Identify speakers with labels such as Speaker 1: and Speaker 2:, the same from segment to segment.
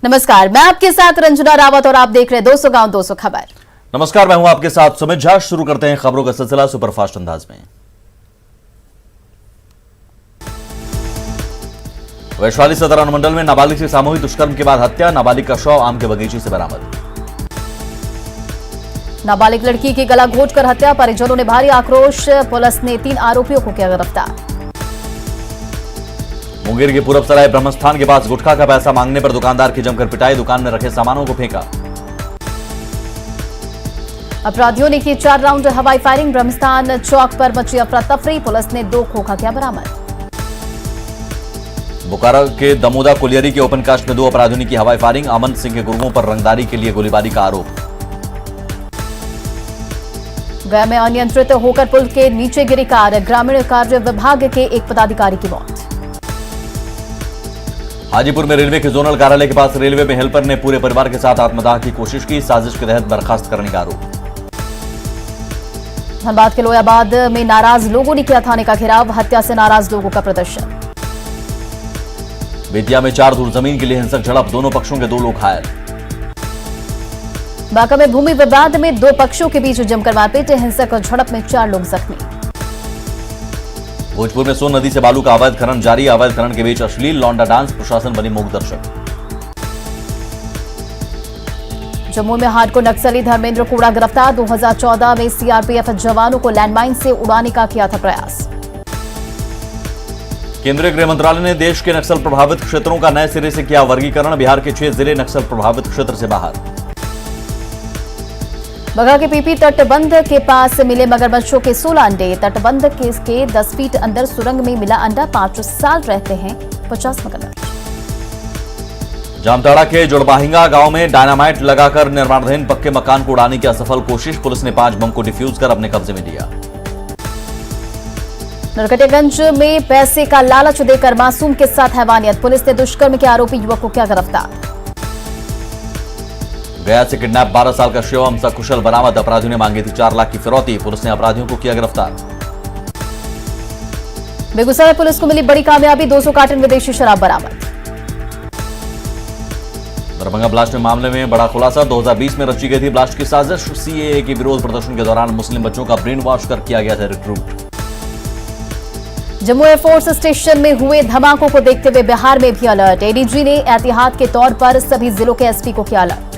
Speaker 1: नमस्कार, मैं आपके साथ रंजना रावत और आप देख रहे हैं 200 गांव 200 खबर।
Speaker 2: नमस्कार, मैं हूं आपके साथ सुमित झा। शुरू करते हैं खबरों का सिलसिला सुपरफास्ट अंदाज में। वैशाली सदर अनुमंडल में नाबालिग से सामूहिक दुष्कर्म के बाद हत्या, नाबालिग का शव आम के बगीचे से बरामद।
Speaker 1: नाबालिग लड़की की गला घोंटकर हत्या, परिजनों ने भारी आक्रोश, पुलिस ने 3 आरोपियों को किया गिरफ्तार।
Speaker 2: मुंगेर के पूरब सराय ब्रह्मस्थान के पास गुटखा का पैसा मांगने पर दुकानदार की जमकर पिटाई, दुकान में रखे सामानों को फेंका।
Speaker 1: अपराधियों ने की 4 राउंड हवाई फायरिंग, ब्रह्मस्थान चौक पर मची अफरा तफरी, पुलिस ने 2 खोखा किया बरामद।
Speaker 2: बोकारो के दमोदा कुलियरी के ओपन कास्ट में 2 अपराधियों ने की हवाई फायरिंग, अमन सिंह के गुर्गों पर रंगदारी के लिए गोलीबारी का आरोप। गया में अनियंत्रित होकर पुल के नीचे गिरी कार, ग्रामीण कार्य विभाग के एक पदाधिकारी की मौत। हाजीपुर में रेलवे के जोनल कार्यालय के पास रेलवे में हेल्पर ने पूरे परिवार के साथ आत्मदाह की कोशिश की, साजिश के तहत बर्खास्त करने का आरोप। धनबाद के लोयाबाद में नाराज लोगों ने किया थाने का घेराव, हत्या से नाराज लोगों का प्रदर्शन। बेतिया में 4 धूर जमीन के लिए हिंसक झड़प, दोनों पक्षों के 2 लोग घायल। बांका में भूमि विवाद में 2 पक्षों के बीच जमकर मारपीट, हिंसक झड़प में 4 लोग जख्मी। भोजपुर में सोन नदी से बालू का अवैध खनन जारी, अवैध खनन के बीच अश्लील लौंडा डांस, प्रशासन बनी मूक दर्शक। जम्मू में हार्डकोर नक्सली धर्मेंद्र कोड़ा गिरफ्तार, 2014 में सीआरपीएफ जवानों को लैंडमाइन से उड़ाने का किया था प्रयास। केंद्रीय गृह मंत्रालय ने देश के नक्सल प्रभावित क्षेत्रों का नए सिरे से किया वर्गीकरण, बिहार के 6 जिले नक्सल प्रभावित क्षेत्र से बाहर। बगहा के पीपी तटबंध के पास मिले मगरमच्छों के 16 अंडे, तटबंध के 10 फीट अंदर सुरंग में मिला अंडा, 5 साल रहते हैं 50 मगरमच्छ। जामताड़ा के जुड़बाहिंगा गांव में डायनामाइट लगाकर निर्माणाधीन पक्के मकान को उड़ाने की असफल कोशिश, पुलिस ने 5 बम को डिफ्यूज कर अपने कब्जे में लिया। नरकटियागंज में पैसे का लालच देकर मासूम के साथ हैवानियत, पुलिस ने दुष्कर्म के आरोपी युवक को किया गिरफ्तार। गया से किडनैप 12 साल का शिवम सकुशल बरामद, अपराधियों ने मांगी थी 4 लाख की फिरौती, पुलिस ने अपराधियों को किया गिरफ्तार। बेगूसराय पुलिस को मिली बड़ी कामयाबी, 200 कार्टन विदेशी शराब बरामद। दरभंगा ब्लास्ट में मामले में बड़ा खुलासा, 2020 में रची गई थी ब्लास्ट की साजिश, सीएए के विरोध प्रदर्शन के दौरान मुस्लिम बच्चों का ब्रेन वॉश कर किया गया था रिक्रूट। जम्मू एयरफोर्स स्टेशन में हुए धमाकों को देखते हुए बिहार में भी अलर्ट, एडीजी ने एहतियात के तौर पर सभी जिलों के एसपी को किया अलर्ट।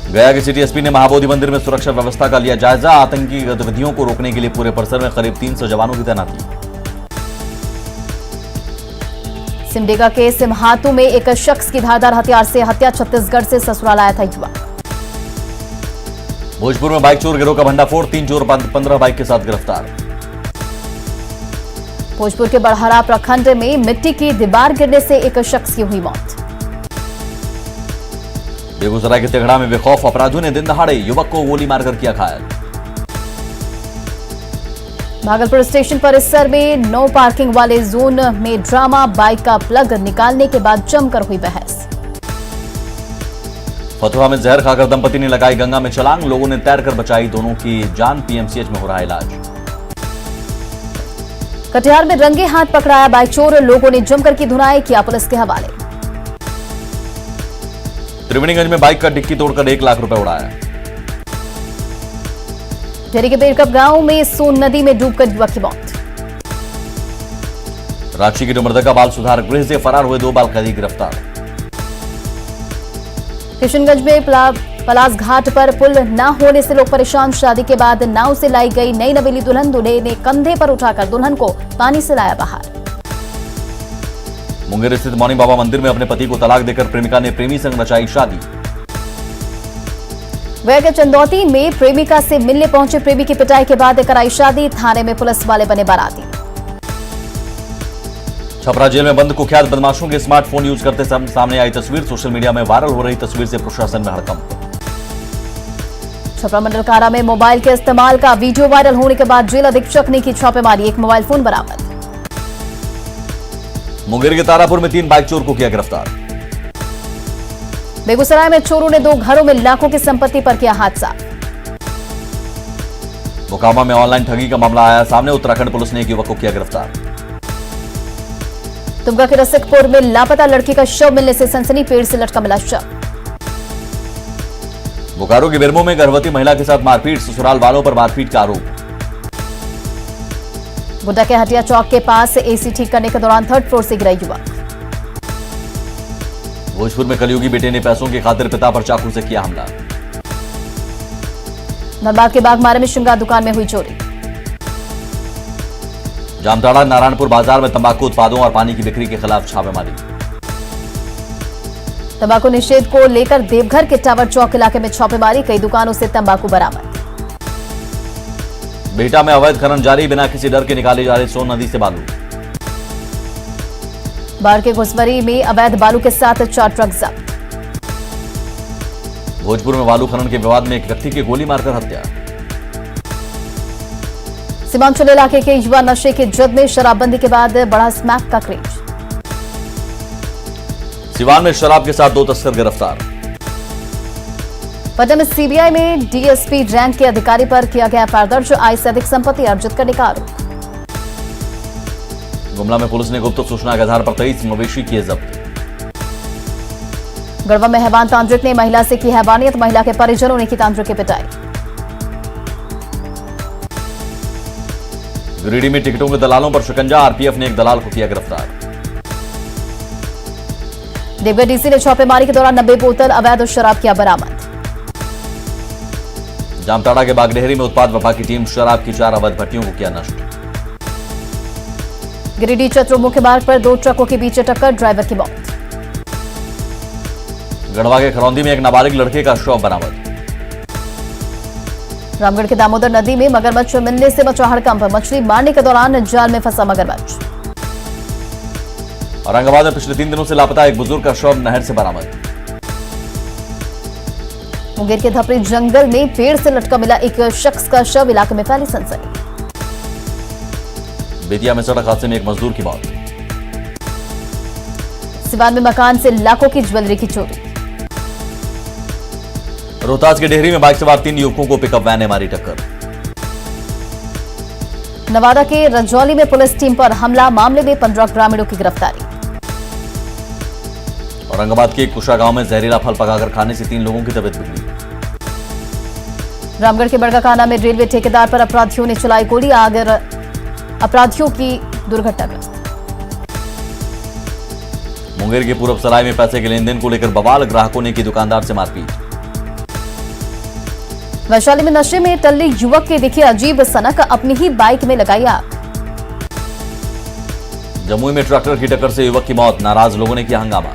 Speaker 2: गया के सिटी एसपी ने महाबोधि मंदिर में सुरक्षा व्यवस्था का लिया जायजा, आतंकी गतिविधियों को रोकने के लिए पूरे परिसर में करीब 300 जवानों की तैनाती। सिमडेगा के सिमहातू में एक शख्स की धारदार हथियार से हत्या, छत्तीसगढ़ से ससुराल आया था युवक। भोजपुर में बाइक चोर गिरोह का भंडाफोड़, 3 चोर 15 बाइक के साथ गिरफ्तार। भोजपुर के बड़हरा प्रखंड में मिट्टी की दीवार गिरने से एक शख्स की हुई मौत। बेगूसराय के तेघड़ा में बेखौफ अपराधियों ने दिन दहाड़े युवक को गोली मारकर किया घायल। भागलपुर स्टेशन परिसर में नो पार्किंग वाले जोन में ड्रामा, बाइक का प्लग निकालने के बाद जमकर हुई बहस। फतुहा में जहर खाकर दंपति ने लगाई गंगा में छलांग, लोगों ने तैरकर बचाई दोनों की जान, पीएमसीएच में हो रहा इलाज। कटिहार में रंगे हाथ पकड़ाया बाइक चोर, लोगों ने जमकर की धुनाई, किया पुलिस के हवाले। त्रिवेणीगंज में बाइक का डिक्की तोड़कर 1 लाख रुपए उड़ाया। ढेरी के बेरकप गांव में सोन नदी में डूबकर युवक की मौत। रांची की डुमरदगा बाल सुधार गृह से फरार हुए 2 बाल कैदी गिरफ्तार। किशनगंज में पलास घाट पर पुल न होने से लोग परेशान, शादी के बाद नाव से लाई गई नई नवेली दुल्हन, दूल्हे ने कंधे पर उठाकर दुल्हन को पानी से लाया बाहर। मुंगेर स्थित मौनी बाबा मंदिर में अपने पति को तलाक देकर प्रेमिका ने प्रेमी संग रचाई शादी। गया के चंदौती में प्रेमिका से मिलने पहुंचे प्रेमी की पिटाई के बाद कराई शादी, थाने में पुलिस वाले बने बाराती। छपरा जेल में बंद कुख्यात बदमाशों के स्मार्टफोन यूज करते सामने आई तस्वीर, सोशल मीडिया में वायरल हो रही तस्वीर से प्रशासन में हड़कंप। छपरा मंडल कारा में मोबाइल के इस्तेमाल का वीडियो वायरल होने के बाद जेल अधीक्षक ने की छापेमारी, 1 मोबाइल फोन बरामद। मुंगेर के तारापुर में 3 बाइक चोर को किया गिरफ्तार। बेगूसराय में चोरों ने 2 घरों में लाखों की संपत्ति पर किया हादसा। मोकामा में ऑनलाइन ठगी का मामला आया सामने, उत्तराखंड पुलिस ने एक युवक को किया गिरफ्तार।
Speaker 1: दुमका के रसिकपुर में लापता लड़की का शव मिलने से सनसनी, पेड़ से लटका मिला शव।
Speaker 2: बोकारो के बेरमो में गर्भवती महिला के साथ मारपीट, ससुराल वालों पर मारपीट का आरोप।
Speaker 1: गुड्डा के हटिया चौक के पास एसी ठीक करने के दौरान 3rd फ्लोर से गिरा युवक।
Speaker 2: भोजपुर में कलयुगी बेटे ने पैसों की खातिर पिता पर चाकू से किया हमला।
Speaker 1: धनबाद के बागमारा में श्रृंगार दुकान में हुई चोरी।
Speaker 2: जामताड़ा नारायणपुर बाजार में तंबाकू उत्पादों और पानी की बिक्री के खिलाफ छापेमारी।
Speaker 1: तंबाकू निषेध को लेकर देवघर के टावर चौक इलाके में छापेमारी, कई दुकानों से तंबाकू बरामद।
Speaker 2: बेहटा में अवैध खनन जारी, बिना किसी डर के निकाले जा रहे सोन नदी से बालू।
Speaker 1: बाढ़ के घुसमरी में अवैध बालू के साथ 4 ट्रक जब्त।
Speaker 2: भोजपुर में बालू खनन के विवाद में एक व्यक्ति की गोली मारकर हत्या।
Speaker 1: सीमांचल इलाके के युवा नशे की जद में, शराबबंदी के बाद बढ़ा स्मैक का क्रेज।
Speaker 2: सिवान में शराब के साथ 2 तस्कर गिरफ्तार।
Speaker 1: पटना में सीबीआई में डीएसपी रैंक के अधिकारी पर किया गया एफआईआर दर्ज, आय से अधिक संपत्ति अर्जित करने का आरोप।
Speaker 2: गुमला में पुलिस ने गुप्त सूचना के आधार पर 23 मवेशी किए जब्त।
Speaker 1: गढ़वा में हैवान तांत्रिक ने महिला से की हैवानियत, महिला के परिजनों ने की तांत्रिक की पिटाई।
Speaker 2: गिरिडीह में टिकटों के दलालों पर शिकंजा, आरपीएफ ने एक दलाल को किया गिरफ्तार।
Speaker 1: देवघर डीसी ने छापेमारी के दौरान 90 बोतल अवैध शराब किया बरामद।
Speaker 2: जामताड़ा के बागडेहरी में उत्पाद विभाग की टीम शराब की 4 अवैध भट्टियों को किया नष्ट।
Speaker 1: गिरिडीह चतरो मुख्य मार्ग पर 2 ट्रकों के बीच टक्कर, ड्राइवर की मौत।
Speaker 2: गढ़वा के खरौंदी में एक नाबालिग लड़के का शव बरामद।
Speaker 1: रामगढ़ के दामोदर नदी में मगरमच्छ मिलने से मचा हड़कंप, मछली मारने के दौरान जाल में फंसा मगरमच्छ।
Speaker 2: औरंगाबाद में पिछले 3 दिनों से लापता एक बुजुर्ग का शव नहर से बरामद।
Speaker 1: मुंगेर के धपरी जंगल में पेड़ से लटका मिला एक शख्स का शव, इलाके में फैली सनसनी।
Speaker 2: बेतिया में सड़क हादसे में एक मजदूर की मौत।
Speaker 1: सिवान में मकान से लाखों की ज्वेलरी की चोरी।
Speaker 2: रोहतास के डेहरी में बाइक सवार 3 युवकों को पिकअप वैन ने मारी टक्कर।
Speaker 1: नवादा के रजौली में पुलिस टीम पर हमला, मामले में 15 ग्रामीणों की गिरफ्तारी।
Speaker 2: औरंगाबाद के कुशा गांव में जहरीला फल पकाकर खाने से 3 लोगों की तबीयत बिगड़ी।
Speaker 1: रामगढ़ के बड़काकाना में रेलवे ठेकेदार पर अपराधियों ने चलाई गोली, आगर अपराधियों की दुर्घटनाग्रस्त।
Speaker 2: मुंगेर के पूरब सराय में पैसे के लेन देन को लेकर बवाल, ग्राहकों ने की दुकानदार से मारपीट।
Speaker 1: वैशाली में नशे में टल्ले युवक के दिखी अजीब सनक, अपनी ही बाइक में लगाई आग।
Speaker 2: जमुई में ट्रैक्टर की टक्कर से युवक की मौत, नाराज लोगों ने किया हंगामा।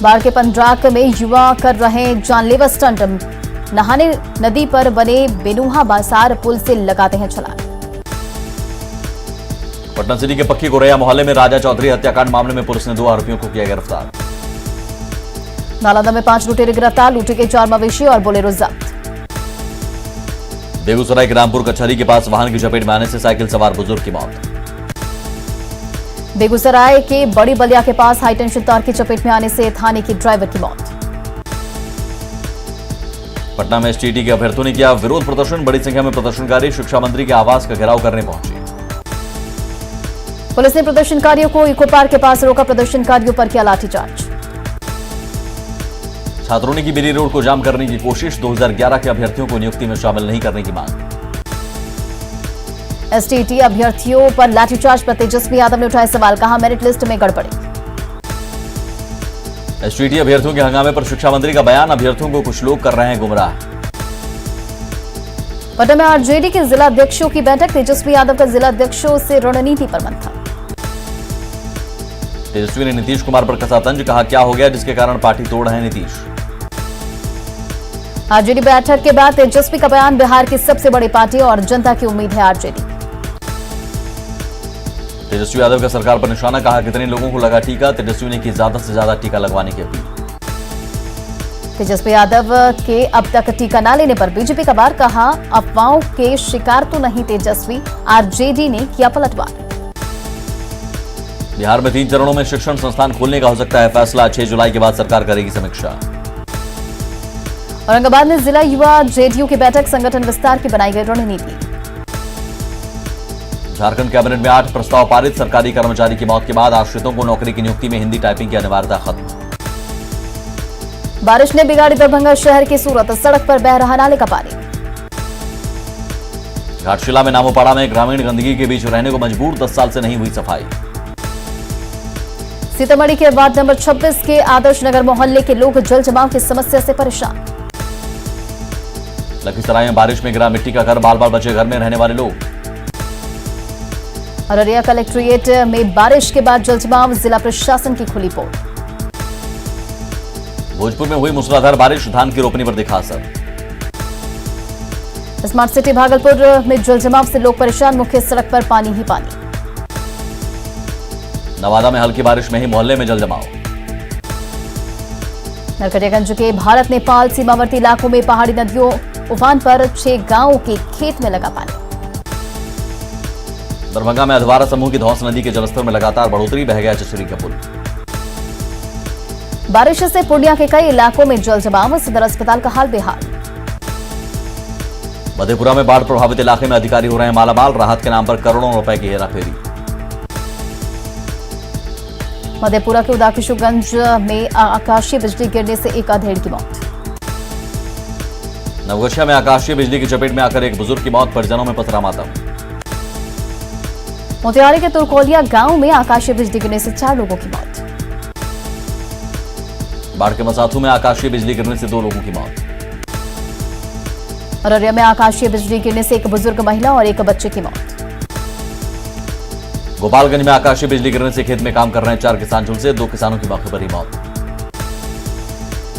Speaker 1: बाढ़ के पंडराक में युवा कर रहे जानलेवा स्टंट, नहाने नदी पर बने बेनुहा बाजार पुल से लगाते हैं छलांग।
Speaker 2: पटना सिटी के पक्की गोरैया मोहल्ले में राजा चौधरी हत्याकांड मामले में पुलिस ने 2 आरोपियों को किया गिरफ्तार।
Speaker 1: नालंदा में 5 लुटेरे गिरफ्तार, लूटे के 4 मवेशी और बोलेरो जब्त।
Speaker 2: बेगूसराय के रामपुर कचहरी के पास वाहन की चपेट में आने से साइकिल सवार बुजुर्ग की मौत।
Speaker 1: बेगूसराय के बड़ी बलिया के पास हाईटेंशन तार की चपेट में आने से थाने की ड्राइवर की मौत।
Speaker 2: पटना में एसटीटी के अभ्यर्थियों ने किया विरोध प्रदर्शन, बड़ी संख्या में प्रदर्शनकारी शिक्षा मंत्री के आवास का घेराव करने पहुंचे।
Speaker 1: पुलिस ने प्रदर्शनकारियों को इको पार्क के पास रोका, प्रदर्शनकारियों पर किया लाठीचार्ज।
Speaker 2: छात्रों ने की बेरी रोड को जाम करने की कोशिश, 2011 के अभ्यर्थियों को नियुक्ति में शामिल नहीं करने की मांग।
Speaker 1: एसटीटी अभ्यर्थियों पर लाठीचार्ज पर तेजस्वी यादव ने उठाए सवाल, कहा मेरिट लिस्ट में गड़बड़ी।
Speaker 2: एसटीटी अभ्यर्थियों के हंगामे पर शिक्षा मंत्री का बयान, अभ्यर्थियों को कुछ लोग कर रहे हैं गुमराह।
Speaker 1: पटना में आरजेडी के जिला अध्यक्षों की बैठक, तेजस्वी यादव का जिला अध्यक्षों से रणनीति पर मंथन।
Speaker 2: तेजस्वी ने नीतीश कुमार पर कसा तंज, कहा क्या हो गया जिसके कारण पार्टी तोड़ रहे हैं नीतीश।
Speaker 1: आरजेडी बैठक के बाद तेजस्वी का बयान, बिहार की सबसे बड़ी पार्टी और जनता की उम्मीद है आरजेडी।
Speaker 2: तेजस्वी यादव का सरकार पर निशाना, कहा कितने लोगों को लगा टीका, तेजस्वी ने की ज्यादा से ज्यादा टीका लगवाने की अपील।
Speaker 1: तेजस्वी यादव के अब तक टीका न लेने पर बीजेपी का वार, कहा अफवाहों के शिकार तो नहीं तेजस्वी, आरजेडी ने किया पलटवार।
Speaker 2: बिहार में 3 चरणों में शिक्षण संस्थान खोलने का हो सकता है फैसला, 6 जुलाई के बाद सरकार करेगी समीक्षा।
Speaker 1: औरंगाबाद में जिला युवा जेडीयू की बैठक, संगठन विस्तार की बनाई गई रणनीति।
Speaker 2: झारखंड कैबिनेट में 8 प्रस्ताव पारित। सरकारी कर्मचारी की मौत के बाद आश्रितों को नौकरी की नियुक्ति में हिंदी टाइपिंग की अनिवार्यता खत्म।
Speaker 1: बारिश ने बिगाड़ी दरभंगा शहर की सूरत, सड़क पर बह रहा नाले का पानी।
Speaker 2: घाटशिला में नामोपाड़ा में ग्रामीण गंदगी के बीच रहने को मजबूर, 10 साल से नहीं हुई सफाई।
Speaker 1: सीतामढ़ी के वार्ड नंबर 26 के आदर्श नगर मोहल्ले के लोग जल जमाव की समस्या से परेशान।
Speaker 2: लखीसराय में बारिश में गिरा मिट्टी का घर, बाल बाल बचे घर में रहने वाले लोग।
Speaker 1: अररिया कलेक्ट्रेट में बारिश के बाद जल जमाव, जिला प्रशासन की खुली पोल।
Speaker 2: भोजपुर में हुई मूसलाधार बारिश, धान की रोपनी पर दिखा असर।
Speaker 1: स्मार्ट सिटी भागलपुर में जल जमाव से लोग परेशान, मुख्य सड़क पर पानी ही पानी।
Speaker 2: नवादा में हल्की बारिश में ही मोहल्ले में जल जमाव।
Speaker 1: नरकटियागंज के भारत नेपाल सीमावर्ती इलाकों में पहाड़ी नदियों उफान पर, 6 गांवों के खेत में लगा पानी।
Speaker 2: दरभंगा में अधवारा समूह की धौंस नदी के जलस्तर में लगातार बढ़ोतरी, बह गया चचरी का पुल।
Speaker 1: बारिश से पूर्णिया के कई इलाकों में जल जमाव, सदर अस्पताल का हाल बेहाल।
Speaker 2: मधेपुरा में बाढ़ प्रभावित इलाके में अधिकारी हो रहे हैं मालामाल, राहत के नाम पर करोड़ों रुपए की हेराफेरी।
Speaker 1: मधेपुरा के उदाकिशुगंज में आकाशीय बिजली गिरने से एक अधेड़ की मौत।
Speaker 2: नवगछिया में आकाशीय बिजली की चपेट में आकर एक बुजुर्ग की मौत, परिजनों में पसरा मातम।
Speaker 1: मोतिहारी के तुरकोलिया गांव में आकाशीय बिजली गिरने से 4 लोगों की मौत।
Speaker 2: बाढ़ के मसाथू में आकाशीय बिजली गिरने से 2 लोगों की मौत।
Speaker 1: अररिया में आकाशीय बिजली गिरने से एक बुजुर्ग महिला और एक बच्चे की मौत।
Speaker 2: गोपालगंज में आकाशीय बिजली गिरने से खेत में काम कर रहे हैं 4 किसान झुलसे, 2 किसानों की मौके पर ही मौत।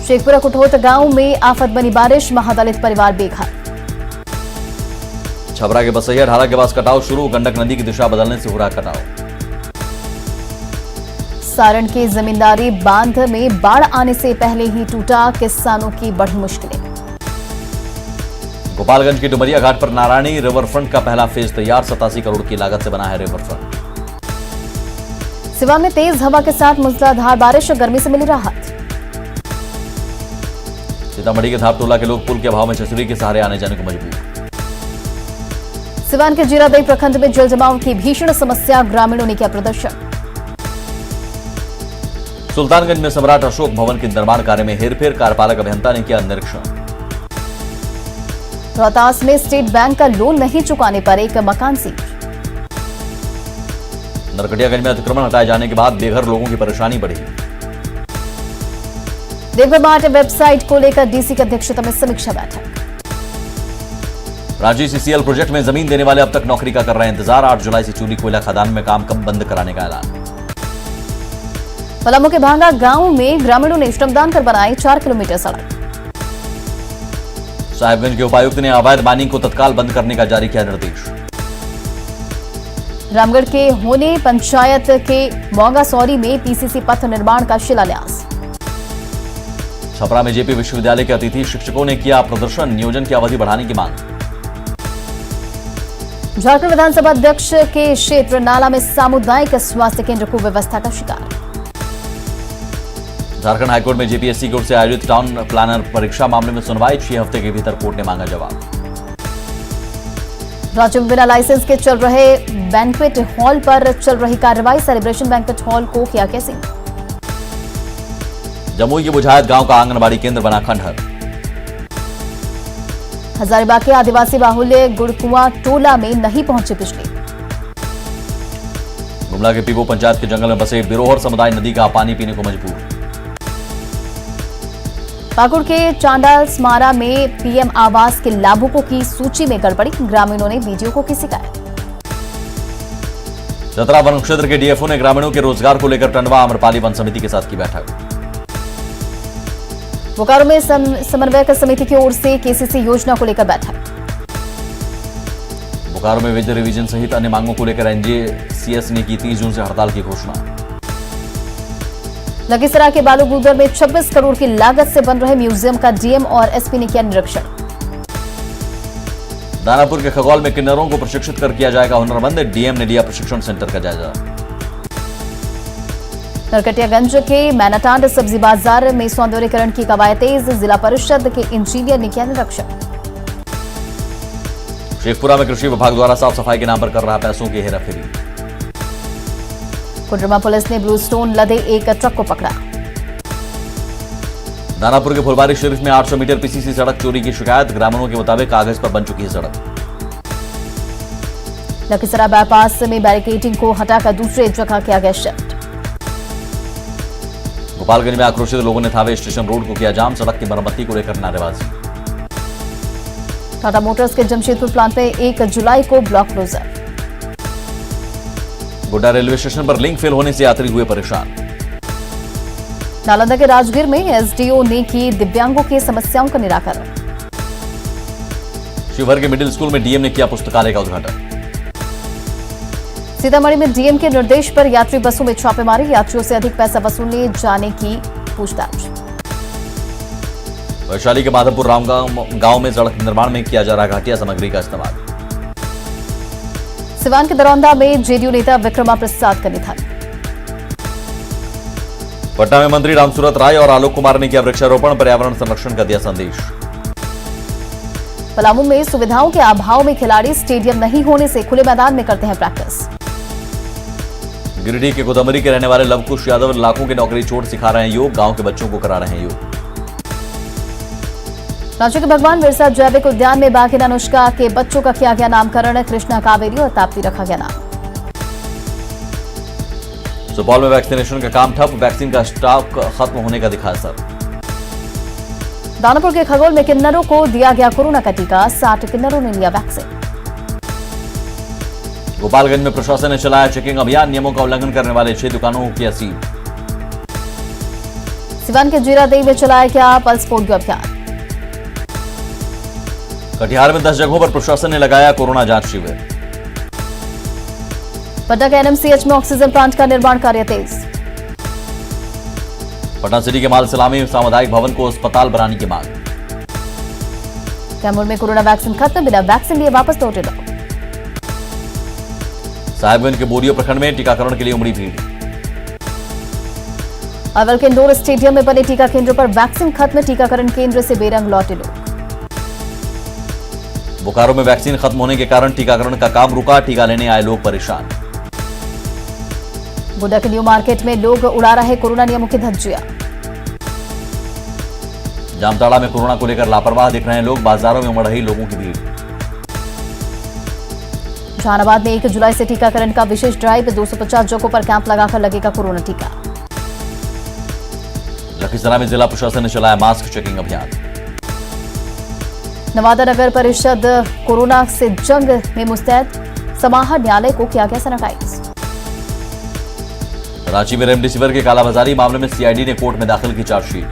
Speaker 1: शेखपुरा कुठोत गांव में आफत बनी बारिश, महादलित परिवार बेघर।
Speaker 2: छबरा के बसैया ढाला के पास कटाव शुरू, गंडक नदी की दिशा बदलने से हो रहा कटाव।
Speaker 1: सारण के जमींदारी बांध में बाढ़ आने से पहले ही टूटा, किसानों की बढ़ी मुश्किलें।
Speaker 2: गोपालगंज की डुमरिया घाट पर नारायणी रिवर फ्रंट का पहला फेज तैयार, 87 करोड़ की लागत से बना है रिवर फ्रंट।
Speaker 1: सिवान में तेज हवा के साथ मूसलाधार बारिश, गर्मी से मिली राहत।
Speaker 2: सीतामढ़ी के धापटोला के लोग पुल के अभाव में चचरी के सहारे आने जाने को मजबूर।
Speaker 1: सिवान के जीरादेई प्रखंड में जल जमाव की भीषण समस्या, ग्रामीणों ने किया प्रदर्शन।
Speaker 2: सुल्तानगंज में सम्राट अशोक भवन के निर्माण कार्य में हेरफेर, कार्यपालक अभियंता ने किया निरीक्षण।
Speaker 1: रोहतास में स्टेट बैंक का लोन नहीं चुकाने पर एक मकान सीज।
Speaker 2: नरकटियागंज में अतिक्रमण हटाए जाने के बाद बेघर लोगों की परेशानी बढ़ी।
Speaker 1: देवघर मार्ट वेबसाइट को लेकर डीसी की अध्यक्षता में समीक्षा बैठक।
Speaker 2: रांची सीसीएल प्रोजेक्ट में जमीन देने वाले अब तक नौकरी का कर रहे हैं इंतजार, 8 जुलाई से चूली कोयला खदान में काम कम बंद कराने का ऐलान।
Speaker 1: पलामू के भांगा गांव में ग्रामीणों ने श्रमदान कर बनाई 4 किलोमीटर सड़क।
Speaker 2: साहिबगंज के उपायुक्त ने अवैध माइनिंग को तत्काल बंद करने का जारी किया निर्देश।
Speaker 1: रामगढ़ के होने पंचायत के मोंगासौरी में पीसीसी पथ निर्माण का शिलान्यास।
Speaker 2: छपरा में जेपी विश्वविद्यालय के अतिथि शिक्षकों ने किया प्रदर्शन, नियोजन की अवधि बढ़ाने की मांग।
Speaker 1: झारखंड विधानसभा अध्यक्ष के क्षेत्र नाला में सामुदायिक स्वास्थ्य केंद्र को व्यवस्था का शिकार।
Speaker 2: झारखंड हाईकोर्ट में जेपीएससी की ओर से आयोजित टाउन प्लानर परीक्षा मामले में सुनवाई, 6 हफ्ते के भीतर कोर्ट ने मांगा जवाब। राज्य में बिना लाइसेंस के चल रहे बैंक्वेट हॉल पर चल रही कार्रवाई, सेलिब्रेशन बैंक्वेट हॉल को किया कैसे। जमुई के बुझायत गांव का आंगनबाड़ी केंद्र बना खंडहर। हजारीबाग के आदिवासी बाहुल्य गुड़कुआं टोला में नहीं पहुंची बिजली। गुमला के पीपो पंचायत के जंगल में बसे बिरोहर समुदाय नदी का पानी पीने को मजबूर। पाकुड़ के चांडाल स्मारा में पीएम आवास के लाभुकों की सूची में गड़बड़ी, ग्रामीणों ने बीडीओ को की शिकायत। चतरा वन क्षेत्र के डीएफओ ने ग्रामीणों के रोजगार को लेकर टंडवा आम्रपाली वन समिति के साथ की बैठक। बोकारो में समन्वयक समिति की ओर से केसीसी योजना को लेकर बैठक। बोकारो में वेज रिवीजन सहित अन्य मांगों को लेकर एनजेसीएस ने की 30 जून से हड़ताल की घोषणा। लखीसराय के बालूगुदर में 26 करोड़ की लागत से बन रहे म्यूजियम का डीएम और एसपी ने किया निरीक्षण। दानापुर के खगौल में किन्नरों को प्रशिक्षित कर किया जाएगा हुनरमंद, डीएम ने लिया प्रशिक्षण सेंटर का जायजा। नरकटियागंज के मैनाटांड सब्जी बाजार में सौंदर्यीकरण की कवायद तेज, जिला परिषद के इंजीनियर ने किया निरीक्षण। शेखपुरा में कृषि विभाग द्वारा साफ सफाई के नाम पर कर रहा पैसों की हेराफेरी।
Speaker 1: कोडरमा पुलिस ने ब्लू स्टोन लदे एक ट्रक को पकड़ा।
Speaker 2: दानापुर के फुलबारी शरीफ में 800 मीटर पीसीसी सड़क चोरी की शिकायत। ग्रामीणों के मुताबिक कागज पर बन चुकी है सड़क।
Speaker 1: लखीसराय बाईपास में बैरिकेडिंग को हटाकर दूसरे जगह किया गया शिफ्ट।
Speaker 2: गोपालगंज में आक्रोशित लोगों ने थावे स्टेशन रोड को किया जाम। सड़क की मरम्मती को लेकर नारेबाजी।
Speaker 1: टाटा मोटर्स के जमशेदपुर प्लांट में 1 जुलाई को block closure.
Speaker 2: Godda railway station पर लिंक फेल होने से यात्री हुए परेशान।
Speaker 1: नालंदा के राजगीर में एसडीओ ने की दिव्यांगों की समस्याओं का निराकरण।
Speaker 2: शिवहर के मिडिल स्कूल में डीएम ने किया पुस्तकालय का उद्घाटन।
Speaker 1: सीतामढ़ी में डीएम के निर्देश पर यात्री बसों में छापेमारी। यात्रियों से अधिक पैसा वसूलने जाने की पूछताछ।
Speaker 2: वैशाली के माधवपुर गांव में सड़क निर्माण में किया जा रहा घटिया सामग्री का इस्तेमाल।
Speaker 1: सिवान के दरौंदा में जेडीयू नेता विक्रमा प्रसाद का निधन।
Speaker 2: पटना में मंत्री रामसूरत राय और आलोक कुमार ने किया वृक्षारोपण। पर्यावरण संरक्षण का दिया संदेश।
Speaker 1: पलामू में सुविधाओं के अभाव में खिलाड़ी स्टेडियम नहीं होने से खुले मैदान में करते हैं प्रैक्टिस।
Speaker 2: गिरिडीह के गोदावरी के रहने वाले लवकुश यादव लाखों की नौकरी छोड़ सिखा रहे हैं योग। गांव के बच्चों को करा रहे हैं योग।
Speaker 1: रांची के भगवान बिरसा जैविक उद्यान में बाघिन अनुष्का के बच्चों का किया गया नामकरण। कृष्णा, कावेरी और ताप्ती रखा गया नाम।
Speaker 2: सुपौल में वैक्सीनेशन का काम ठप। वैक्सीन का स्टॉक खत्म होने का दिखा असर।
Speaker 1: दानापुर के खगोल में किन्नरों को दिया गया कोरोना का टीका। 60 किन्नरों ने लिया वैक्सीन।
Speaker 2: गोपालगंज में प्रशासन ने चलाया चेकिंग अभियान। नियमों का उल्लंघन करने वाले 6 दुकानों को किया सील।
Speaker 1: सिवान के जीरादेई में चलाया गया पल्स पोलियो अभियान।
Speaker 2: कटिहार में 10 जगहों पर प्रशासन ने लगाया कोरोना जांच शिविर।
Speaker 1: पटना के एनएमसीएच में ऑक्सीजन प्लांट का निर्माण कार्य तेज।
Speaker 2: पटना सिटी के माल सलामी सामुदायिक भवन को अस्पताल बनाने की मांग।
Speaker 1: कैमूर में कोरोना वैक्सीन खत्म। बिना वैक्सीन लिए वापस लौटे लोग।
Speaker 2: साहिबगंज के बोरियो प्रखंड में टीकाकरण के लिए उमड़ी भीड़।
Speaker 1: अरवल के इंडोर स्टेडियम में बने टीका केंद्र पर वैक्सीन खत्म। टीकाकरण केंद्र से बेरंग लौटे लोग।
Speaker 2: बोकारो में वैक्सीन खत्म होने के कारण टीकाकरण का काम रुका। टीका लेने आए लोग परेशान।
Speaker 1: गोड्डा के न्यू मार्केट में लोग उड़ा रहे कोरोना नियमों की धज्जियां।
Speaker 2: जामताड़ा में कोरोना को लेकर लापरवाह दिख रहे हैं लोग। बाजारों में उमड़ रही लोगों की भीड़।
Speaker 1: जहानाबाद में 1 जुलाई से टीकाकरण का विशेष ड्राइव। 250 जगहों पर कैंप लगाकर लगेगा कोरोना टीका।
Speaker 2: लखीसराय में जिला प्रशासन ने चलाया मास्क चेकिंग अभियान।
Speaker 1: नवादा नगर परिषद कोरोना से जंग में मुस्तैद। समाहर न्यायालय को किया गया सैनिटाइज।
Speaker 2: रांची में रेमडेसिविर के कालाबाजारी मामले में सीआईडी ने कोर्ट में दाखिल की चार्जशीट।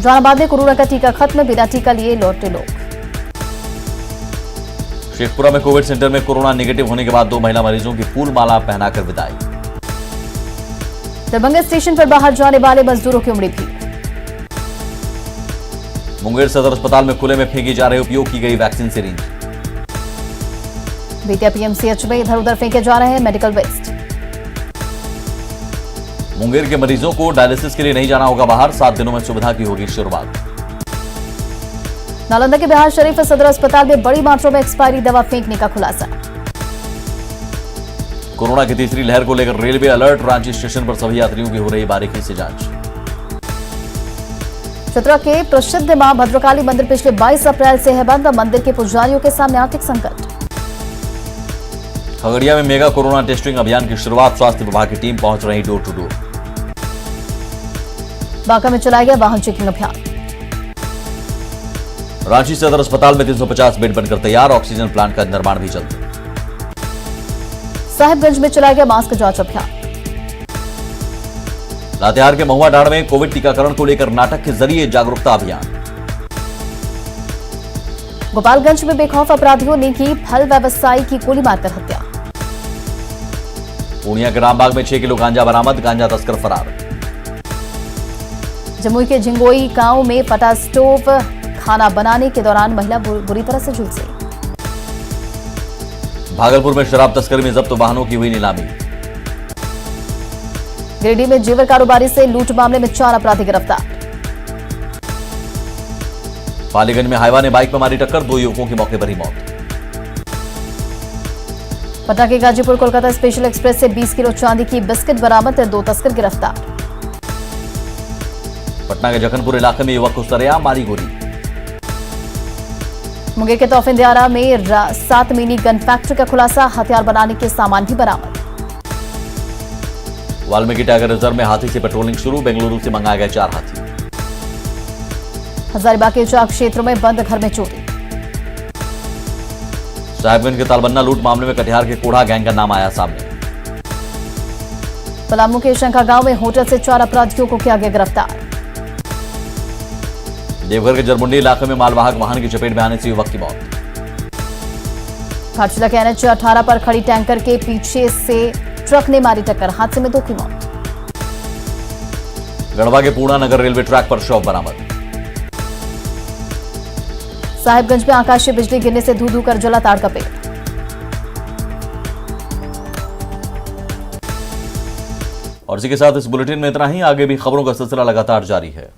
Speaker 1: जहानाबाद में कोरोना का टीका खत्म। बिना टीका लिए लौटे लोग।
Speaker 2: शेखपुरा में कोविड सेंटर में कोरोना नेगेटिव होने के बाद 2 महिला मरीजों की फूल माला पहनाकर विदाई।
Speaker 1: दरभंगा स्टेशन पर बाहर जाने वाले मजदूरों की उमड़ी भीड़।
Speaker 2: मुंगेर सदर अस्पताल में खुले में फेंकी जा रही उपयोग की गई वैक्सीन सिरिंज।
Speaker 1: बेतिया पीएमसीएच में इधर उधर फेंके जा रहे हैं मेडिकल वेस्ट।
Speaker 2: मुंगेर के मरीजों को डायलिसिस के लिए नहीं जाना होगा बाहर। 7 दिनों में सुविधा की होगी शुरुआत।
Speaker 1: नालंदा के बिहार शरीफ सदर अस्पताल में बड़ी मात्रा में एक्सपायरी दवा फेंकने का खुलासा।
Speaker 2: कोरोना की तीसरी लहर को लेकर रेलवे अलर्ट। रांची स्टेशन पर सभी यात्रियों की हो रही बारीकी से जांच।
Speaker 1: चतरा के प्रसिद्ध मां भद्रकाली मंदिर पिछले 22 अप्रैल से है बंद। मंदिर के पुजारियों के सामने आर्थिक संकट।
Speaker 2: खगड़िया में मेगा कोरोना टेस्टिंग अभियान की शुरुआत। स्वास्थ्य विभाग की टीम पहुंच रही डोर टू डोर।
Speaker 1: बांका में चलाया गया वाहन चेकिंग अभियान।
Speaker 2: रांची सदर अस्पताल में 350 बेड बनकर तैयार। ऑक्सीजन प्लांट का निर्माण भी जल्द।
Speaker 1: साहिबगंज में चलाया गया मास्क जांच अभियान।
Speaker 2: लातेहार के महुआ डांड में कोविड टीकाकरण को लेकर नाटक के जरिए जागरूकता अभियान।
Speaker 1: गोपालगंज में बेखौफ अपराधियों ने की फल व्यवसायी की गोली मारकर हत्या।
Speaker 2: पूर्णिया के रामबाग में 6 किलो गांजा बरामद। गांजा तस्कर फरार।
Speaker 1: जमुई के झिंगोई गांव में फटा स्टोव। खाना बनाने के दौरान महिला बुरी तरह से झुलसी।
Speaker 2: भागलपुर में शराब तस्करी में जब्त वाहनों की हुई नीलामी।
Speaker 1: गिरिडीह में जेवर कारोबारी से लूट मामले में 4 अपराधी गिरफ्तार।
Speaker 2: पालीगंज में हाइवा ने बाइक में मारी टक्कर, 2 युवकों की मौके पर ही मौत।
Speaker 1: पटना के गाजीपुर कोलकाता स्पेशल एक्सप्रेस से 20 किलो चांदी की बिस्किट बरामद, 2 तस्कर गिरफ्तार।
Speaker 2: पटना के जखनपुर इलाके में युवक को सरेआम मारी गोली।
Speaker 1: मुंगेर के तोफिंदियारा में 7 मिनी गन फैक्ट्री का खुलासा, हथियार बनाने के सामान भी बरामद।
Speaker 2: वाल्मीकि टाइगर रिजर्व में हाथी से पेट्रोलिंग शुरू, बेंगलुरु से मंगाए गए 4 हाथी।
Speaker 1: हजारीबाग के चाक क्षेत्र में बंद घर में चोरी।
Speaker 2: साहिबगंज के तालबन्ना लूट मामले में कटिहार के कोढ़ा गैंग का नाम आया सामने।
Speaker 1: पलामू के शंका गांव में होटल से 4 अपराधियों को किया गया गिरफ्तार।
Speaker 2: देवघर के जरमुंडी इलाके में मालवाहक वाहन की चपेट में आने से युवक की मौत।
Speaker 1: घाटशिला के NH 18 पर खड़ी टैंकर के पीछे से ट्रक ने मारी टक्कर, हादसे में 2 की मौत।
Speaker 2: गढ़वा के पूर्णा नगर रेलवे ट्रैक पर शव बरामद।
Speaker 1: साहिबगंज में आकाशीय बिजली गिरने से धू धू कर जला ताड़ का पेड़।
Speaker 2: और इसी के साथ इस बुलेटिन में इतना ही। आगे भी खबरों का सिलसिला लगातार जारी है।